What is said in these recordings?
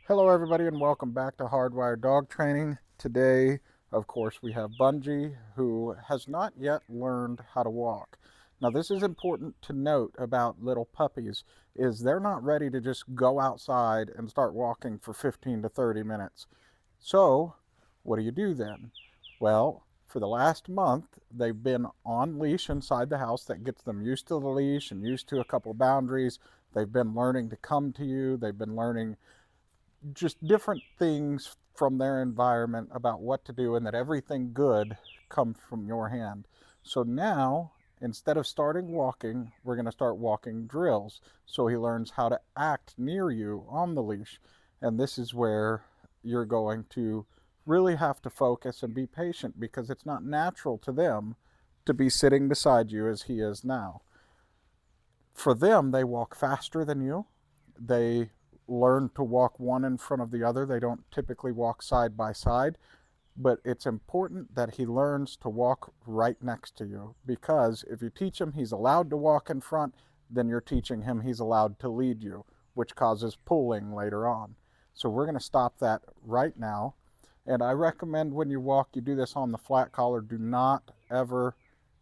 Hello everybody and welcome back to Hardwired Dog Training. Today, of course, we have Bungie, who has not yet learned how to walk. Now this is important to note about little puppies, is they're not ready to just go outside and start walking for 15 to 30 minutes. So what do you do then? Well, for the last month, they've been on leash inside the house. That gets them used to the leash and used to a couple boundaries. They've been learning to come to you. They've been learning just different things from their environment about what to do, and that everything good comes from your hand. So now, instead of starting walking, we're going to start walking drills. So he learns how to act near you on the leash. And this is where you're going to really have to focus and be patient, because it's not natural to them to be sitting beside you as he is now. For them, they walk faster than you. They learn to walk one in front of the other. They don't typically walk side by side, but it's important that he learns to walk right next to you, because if you teach him he's allowed to walk in front, then you're teaching him he's allowed to lead you, which causes pulling later on. So we're going to stop that right now. And I recommend when you walk, you do this on the flat collar. Do not ever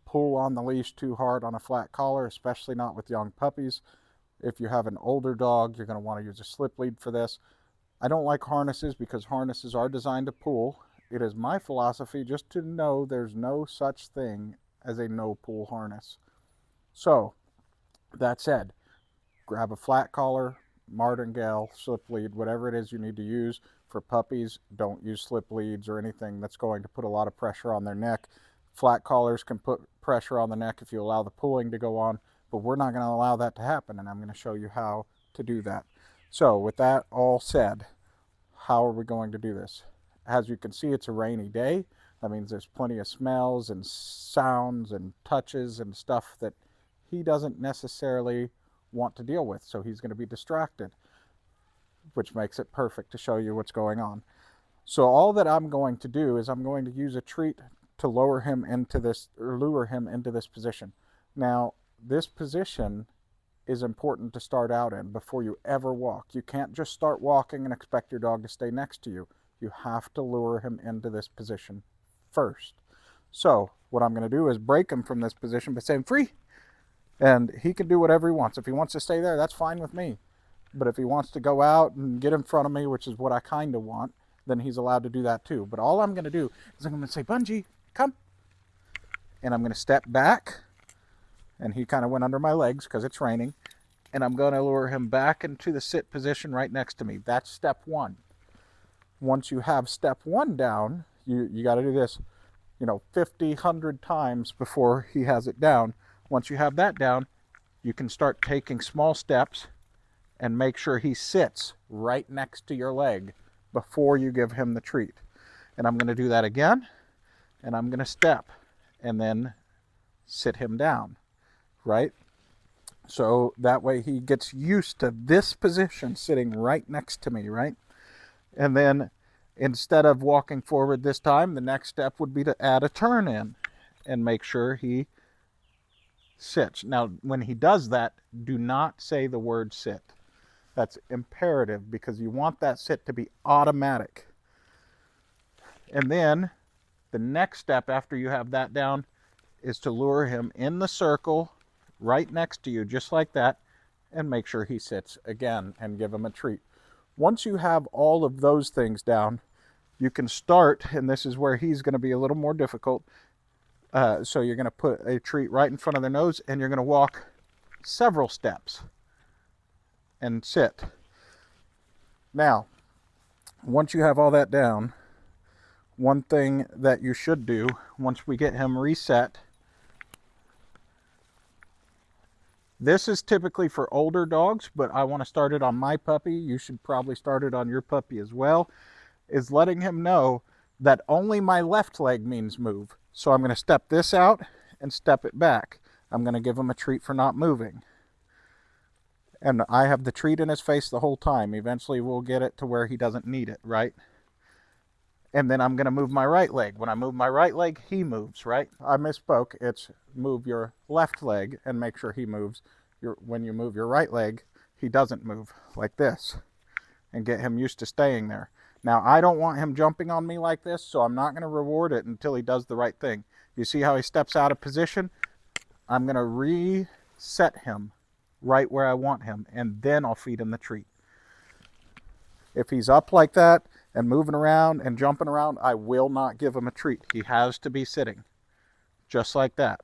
pull on the leash too hard on a flat collar, especially not with young puppies. If you have an older dog, you're going to want to use a slip lead for this. I don't like harnesses because harnesses are designed to pull. It is my philosophy just to know there's no such thing as a no pull harness. So, that said, grab a flat collar, martingale, slip lead, whatever it is you need to use. For puppies, don't use slip leads or anything that's going to put a lot of pressure on their neck. Flat collars can put pressure on the neck if you allow the pulling to go on, but we're not going to allow that to happen, and I'm going to show you how to do that. So with that all said, how are we going to do this? As you can see, it's a rainy day. That means there's plenty of smells and sounds and touches and stuff that he doesn't necessarily want to deal with, so he's going to be distracted, which makes it perfect to show you what's going on. So all that I'm going to do is I'm going to use a treat to lure him into this position. Now, this position is important to start out in before you ever walk. You can't just start walking and expect your dog to stay next to you. You have to lure him into this position first. So what I'm going to do is break him from this position by saying free, and he can do whatever he wants. If he wants to stay there, that's fine with me. But if he wants to go out and get in front of me, which is what I kind of want, then he's allowed to do that too. But all I'm going to do is I'm going to say, Bungie, come. And I'm going to step back. And he kind of went under my legs because it's raining. And I'm going to lure him back into the sit position right next to me. That's step one. Once you have step one down, you got to do this, 50, 100 times before he has it down. Once you have that down, you can start taking small steps and make sure he sits right next to your leg before you give him the treat. And I'm going to do that again, and I'm going to step and then sit him down, right? So that way he gets used to this position, sitting right next to me, right? And then instead of walking forward this time, the next step would be to add a turn in and make sure he sits. Now, when he does that, do not say the word sit. That's imperative, because you want that sit to be automatic. And then the next step after you have that down is to lure him in the circle right next to you, just like that, and make sure he sits again and give him a treat. Once you have all of those things down, you can start, and this is where he's going to be a little more difficult. So you're going to put a treat right in front of their nose, and you're going to walk several steps and sit. Now, once you have all that down, one thing that you should do once we get him reset, this is typically for older dogs, but I want to start it on my puppy. You should probably start it on your puppy as well, is letting him know that only my left leg means move. So I'm going to step this out and step it back. I'm going to give him a treat for not moving. And I have the treat in his face the whole time. Eventually we'll get it to where he doesn't need it, right? And then I'm going to move my right leg. When I move my right leg, he moves, right? I misspoke. It's move your left leg and make sure he moves. When you move your right leg, he doesn't move, like this. and get him used to staying there. Now, I don't want him jumping on me like this, so I'm not going to reward it until he does the right thing. You see how he steps out of position? I'm going to reset him right where I want him, and then I'll feed him the treat. If he's up like that and moving around and jumping around, I will not give him a treat. He has to be sitting, just like that.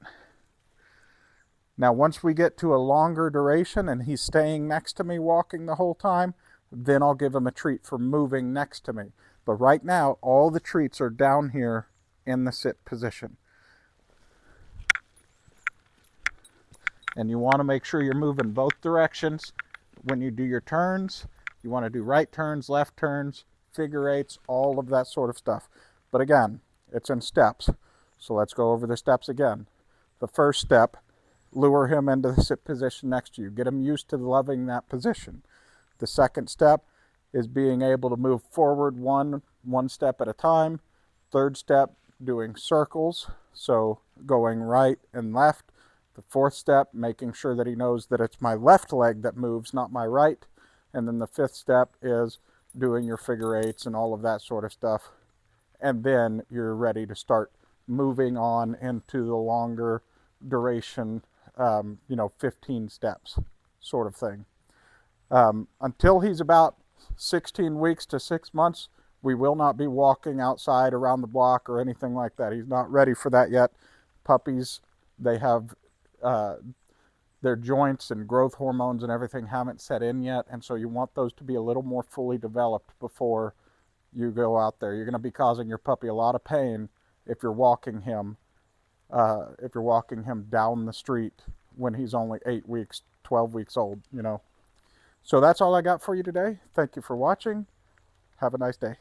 Now, once we get to a longer duration and he's staying next to me walking the whole time, then I'll give him a treat for moving next to me. But right now, all the treats are down here in the sit position. And you want to make sure you're moving both directions when you do your turns. You want to do right turns, left turns, figure eights, all of that sort of stuff. But again, it's in steps. So let's go over the steps again. The first step, lure him into the sit position next to you. Get him used to loving that position. The second step is being able to move forward one step at a time. Third step, doing circles, so going right and left. The fourth step, making sure that he knows that it's my left leg that moves, not my right. And then the fifth step is doing your figure eights and all of that sort of stuff. And then you're ready to start moving on into the longer duration, 15 steps sort of thing. Until he's about 16 weeks to 6 months, we will not be walking outside around the block or anything like that. He's not ready for that yet. Puppies, they have their joints and growth hormones and everything haven't set in yet, and so you want those to be a little more fully developed before you go out there. You're going to be causing your puppy a lot of pain if you're walking him down the street when he's only 8 weeks, 12 weeks old, So that's all I got for you today. Thank you for watching. Have a nice day.